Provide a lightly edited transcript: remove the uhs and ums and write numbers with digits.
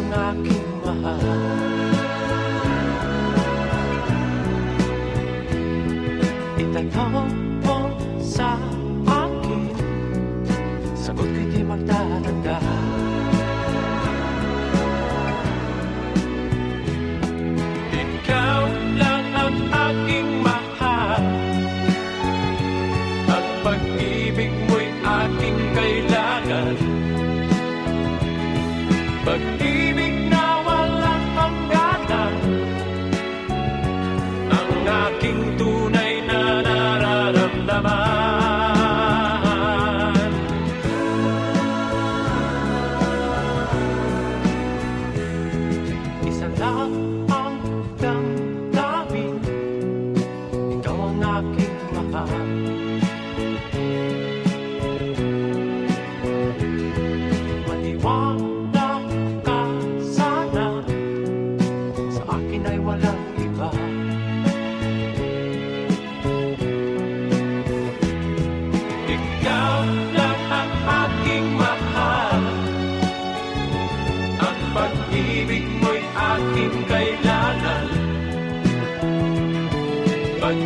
aking mahal. Itanong mo sa akin, sagot ko'y di magtatanda. Ikaw lang ang aking mahal, at pag-ibig mo'y aking kailangan. Pag-ibig na walang hangganan, ang aking tunay na nararamdaman. Isa lang ang damdamin, ikaw ang aking mahal. Maniwala ka sana, sa akin ay walang iba. Ikaw lang ang aking mahal, ang pag-ibig mo'y aking kailangan. Pag